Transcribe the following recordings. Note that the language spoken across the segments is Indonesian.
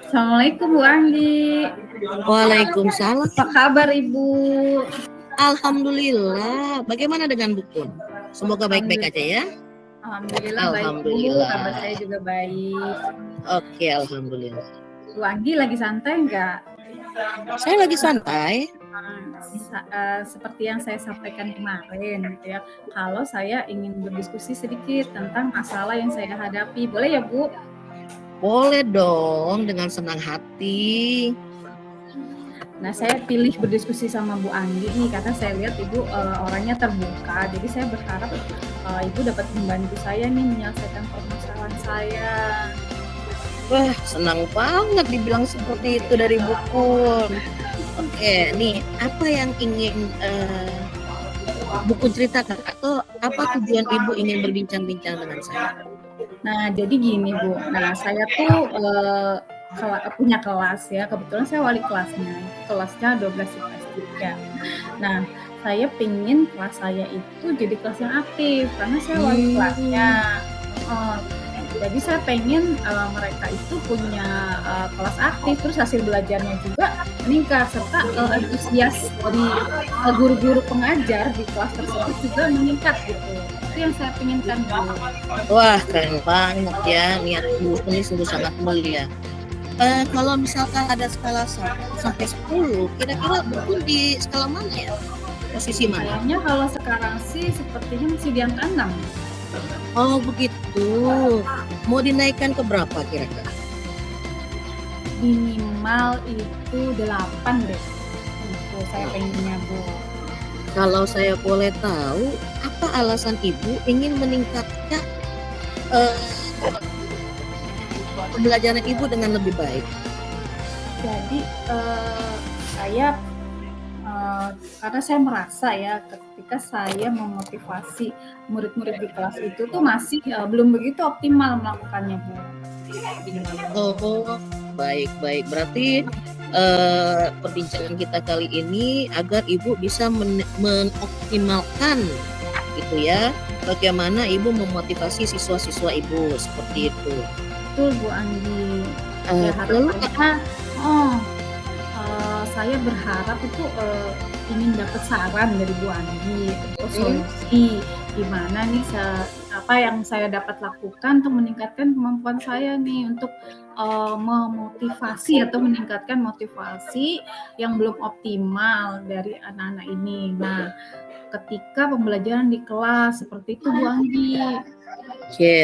Assalamualaikum Bu Anggi. Waalaikumsalam. Apa kabar Ibu? Alhamdulillah. Bagaimana dengan buku? Semoga baik-baik aja ya. Alhamdulillah baik Bu. Alhamdulillah. Kabar saya juga baik. Oke, alhamdulillah. Bu Anggi lagi santai nggak? Saya lagi santai. Seperti yang saya sampaikan kemarin gitu ya. Kalau saya ingin berdiskusi sedikit tentang masalah yang saya hadapi, boleh ya Bu? Boleh dong, dengan senang hati. Nah, saya pilih berdiskusi sama Bu Anggi nih karena saya lihat Ibu orangnya terbuka. Jadi saya berharap Ibu dapat membantu saya nih menyelesaikan permasalahan saya. Wah, senang banget dibilang seperti itu dari buku. Oke, nih apa yang ingin buku ceritakan atau apa tujuan Ibu ingin berbincang-bincang dengan saya? Nah, jadi gini Bu. Nah, saya tuh punya kelas ya. Kebetulan saya wali kelasnya. Kelasnya 12 IPS 3. Nah, saya pingin kelas saya itu jadi kelas yang aktif karena saya wali kelasnya. Jadi saya pengen mereka itu punya kelas aktif, terus hasil belajarnya juga meningkat, serta antusias dari guru-guru pengajar di kelas tersebut juga meningkat gitu. Itu yang saya inginkan Bu. Wah, keren banget ya, niat Ibu ini sungguh sangat mulia. Kalau misalkan ada skala 1 sampai 10, kira-kira buku di skala mana ya? Posisi mana? Kayaknya kalau sekarang sih sepertinya masih di angka 6. Oh begitu. Mau dinaikkan ke berapa kira-kira? Minimal itu 8 deh. Itu saya pengennya Bu. Kalau saya boleh tahu, apa alasan Ibu ingin meningkatkan pembelajaran Ibu dengan lebih baik? Jadi saya karena saya merasa ya ketika saya memotivasi murid-murid di kelas itu tuh masih belum begitu optimal melakukannya Bu. Oh, baik. Berarti perbincangan kita kali ini agar Ibu bisa mengoptimalkan gitu ya, bagaimana Ibu memotivasi siswa-siswa Ibu seperti itu. Betul Bu Anggi. Lalu Harapannya saya berharap itu ingin dapat saran dari Bu Anggi untuk solusi gimana nih apa yang saya dapat lakukan untuk meningkatkan kemampuan saya nih untuk memotivasi atau meningkatkan motivasi yang belum optimal dari anak-anak ini. Nah, ketika pembelajaran di kelas seperti itu Bu Anggi.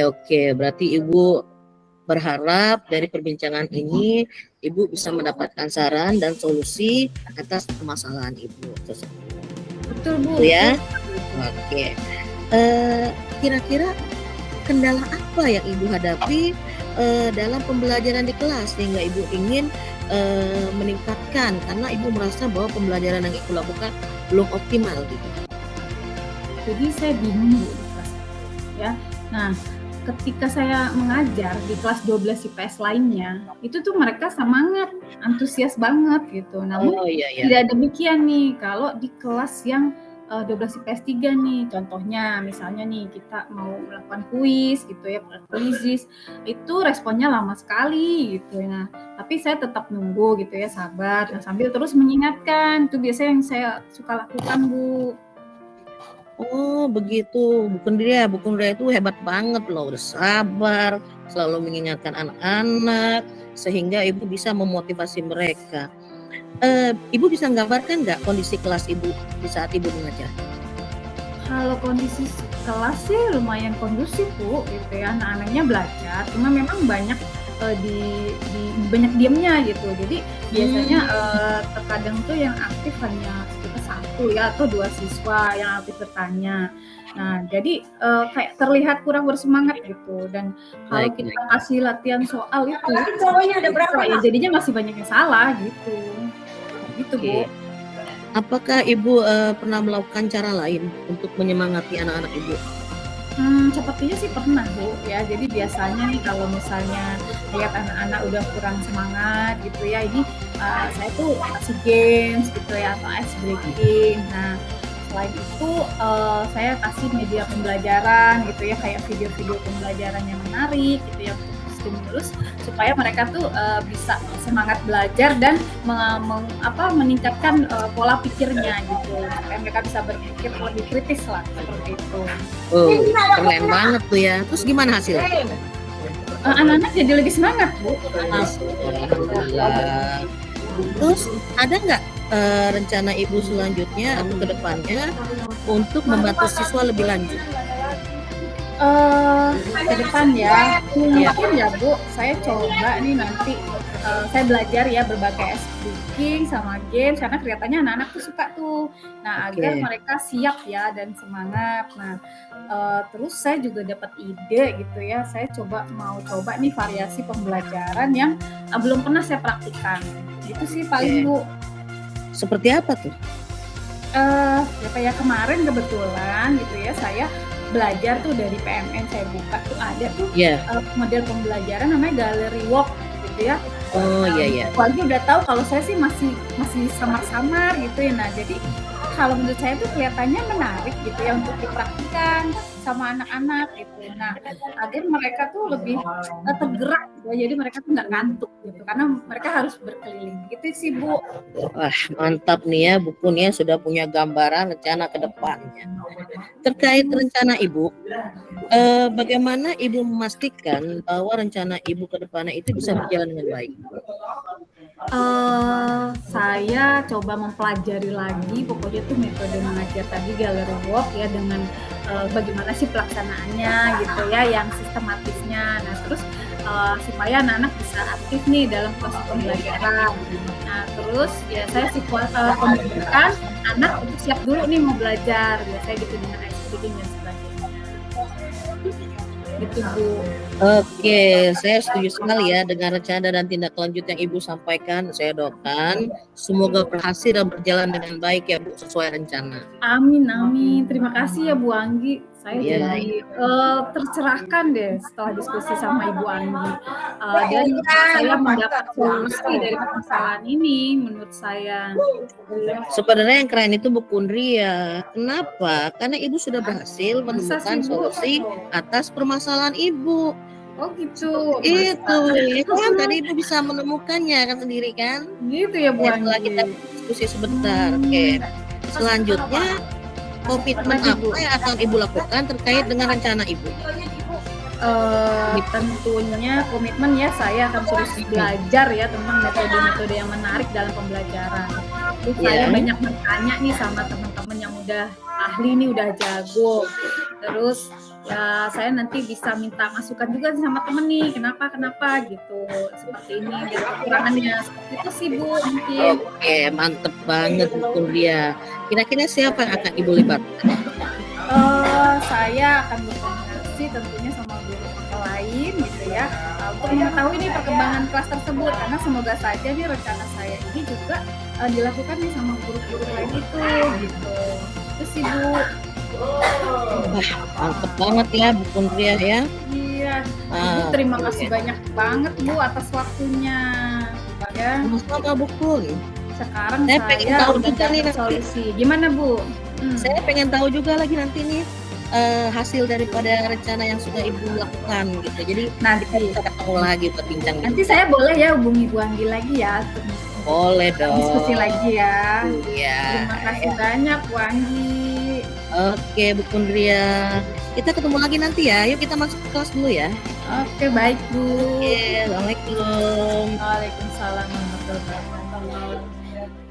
Oke. Berarti Ibu berharap dari perbincangan ini Ibu bisa mendapatkan saran dan solusi atas permasalahan Ibu tersebut. Betul Bu. Betul ya? Oke. Kira-kira kendala apa yang Ibu hadapi dalam pembelajaran di kelas sehingga Ibu ingin meningkatkan karena Ibu merasa bahwa pembelajaran yang Ibu lakukan belum optimal gitu. Jadi saya bingung Bu di kelas ya. Nah, ketika saya mengajar di kelas 12 IPS lainnya, itu tuh mereka semangat, antusias banget gitu. Namun tidak demikian nih kalau di kelas yang 12 IPS 3 nih. Contohnya misalnya nih kita mau melakukan kuis gitu ya, kuisis, itu responnya lama sekali gitu. Nah, tapi saya tetap nunggu gitu ya, sabar. Nah, sambil terus mengingatkan. Itu biasanya yang saya suka lakukan Bu. Oh begitu, Bu Kendria itu hebat banget loh, udah sabar, selalu mengingatkan anak-anak sehingga Ibu bisa memotivasi mereka. Ibu bisa gambarkan nggak kondisi kelas Ibu di saat Ibu mengajar? Kalau kondisi kelas sih lumayan kondusif Bu, gitu ya, anak-anaknya belajar, cuma memang banyak banyak diamnya gitu. Jadi biasanya terkadang tuh yang aktif hanya sekitar 1 ya atau 2 siswa yang aktif bertanya. Nah, jadi kayak terlihat kurang bersemangat gitu. Dan kalau kita kasih latihan soal itu, cowoknya ada berapa ya jadinya masih banyak yang salah gitu. Gitu Bu. Apakah Ibu pernah melakukan cara lain untuk menyemangati anak-anak Ibu? Sepertinya sih pernah Bu ya. Jadi biasanya nih kalau misalnya lihat anak-anak udah kurang semangat gitu ya, ini saya tuh kasih games gitu ya atau ice breaking. Nah, selain itu saya kasih media pembelajaran gitu ya, kayak video-video pembelajaran yang menarik gitu ya untuk stimulus supaya mereka tuh bisa semangat belajar dan meningkatkan pola pikirnya gitu, supaya mereka bisa berpikir lebih kritis lah seperti itu. Oh, keren banget tuh ya. Terus gimana hasilnya? Anak-anak jadi lebih semangat, Bu. Alhamdulillah. Terus ada nggak rencana ibu selanjutnya atau kedepannya untuk membantu siswa lebih lanjut? Ke depan ya, mungkin ya Bu, saya coba nih nanti saya belajar ya berbagai speaking sama games karena kelihatannya anak-anak tuh suka tuh. Nah, agar mereka siap ya dan semangat. Nah, terus saya juga dapat ide gitu ya, saya mau coba nih variasi pembelajaran yang belum pernah saya praktikkan. Itu sih paling Bu. Seperti apa tuh? Ya kemarin kebetulan gitu ya, saya belajar tuh dari PMN, saya buka tuh ada tuh model pembelajaran namanya gallery walk gitu ya. Oh iya. Aku udah tahu kalau saya sih masih samar-samar gitu ya. Nah, jadi kalau menurut saya tuh kelihatannya menarik gitu ya untuk dipraktikkan sama anak-anak gitu. Nah, agar mereka tuh lebih tergerak gitu ya. Jadi mereka tuh nggak ngantuk gitu karena mereka harus berkeliling. Gitu sih, Bu. Wah, mantap nih ya, bukunya sudah punya gambaran rencana ke depannya. Terkait rencana Ibu, bagaimana Ibu memastikan bahwa rencana Ibu ke depannya itu bisa berjalan dengan baik? Saya coba mempelajari lagi pokoknya tuh metode mengajar tadi gallery walk ya, dengan bagaimana sih pelaksanaannya gitu ya, yang sistematisnya. Nah, terus supaya anak-anak bisa aktif nih dalam proses pembelajaran. Nah, terus ya saya kondisikan anak untuk siap dulu nih mau belajar, biasanya gitu dengan ice breaking dan sebagainya. Gitu, Bu. Oke, saya setuju sekali ya dengan rencana dan tindak lanjut yang Ibu sampaikan. Saya doakan semoga berhasil dan berjalan dengan baik ya Bu, sesuai rencana. Amin. Terima kasih ya Bu Anggi. Saya jadi tercerahkan deh setelah diskusi sama Ibu Anggi. Dan saya mendapat solusi dari permasalahan ini menurut saya. Sebenarnya yang keren itu Bu Kundria. Kenapa? Karena Ibu sudah berhasil menemukan solusi atas permasalahan Ibu. Oh gitu. Itu ya kan tadi Ibu bisa menemukannya kan sendiri kan? Gitu ya Bu Anggi. Setelah kita diskusi sebentar. Oke. Selanjutnya komitmen apa yang akan Ibu lakukan terkait dengan rencana Ibu? Tentunya komitmen ya, saya akan terus belajar ya tentang metode-metode yang menarik dalam pembelajaran. Terus saya banyak bertanya nih sama teman-teman yang udah ahli nih, udah jago. Terus ya saya nanti bisa minta masukan juga sama temen nih, kenapa gitu, seperti ini dan kekurangannya, seperti itu sih Bu mungkin. Oke, mantep banget Bu Kundria. Kira-kira siapa yang akan Ibu libatkan? Saya akan berkomunikasi tentunya sama guru lain gitu ya, untuk mengetahui nih perkembangan kelas tersebut, karena semoga saja nih rencana saya ini juga dilakukan nih sama guru-guru lain itu gitu. Itu sih Bu. Mantep banget ya Bu Kundria ya. Iya, Ibu terima kasih banyak banget Bu atas waktunya ya. Sama-sama Bu Kun. Sekarang saya pengen tahu juga nih solusi. Gimana Bu? Saya pengen tahu juga lagi nanti nih hasil daripada rencana yang sudah Ibu lakukan gitu. Jadi nanti kita ketemu lagi berbincang. Nanti saya boleh ya hubungi Bu Anggi lagi ya. Boleh dong. Diskusi lagi ya. Iya. Terima kasih banyak Bu Anggi. Oke Bu Kundria, kita ketemu lagi nanti ya. Yuk kita masuk ke kelas dulu ya. Oke baik Bu. Oke, assalamualaikum. Waalaikumsalam warahmatullahi wabarakatuh.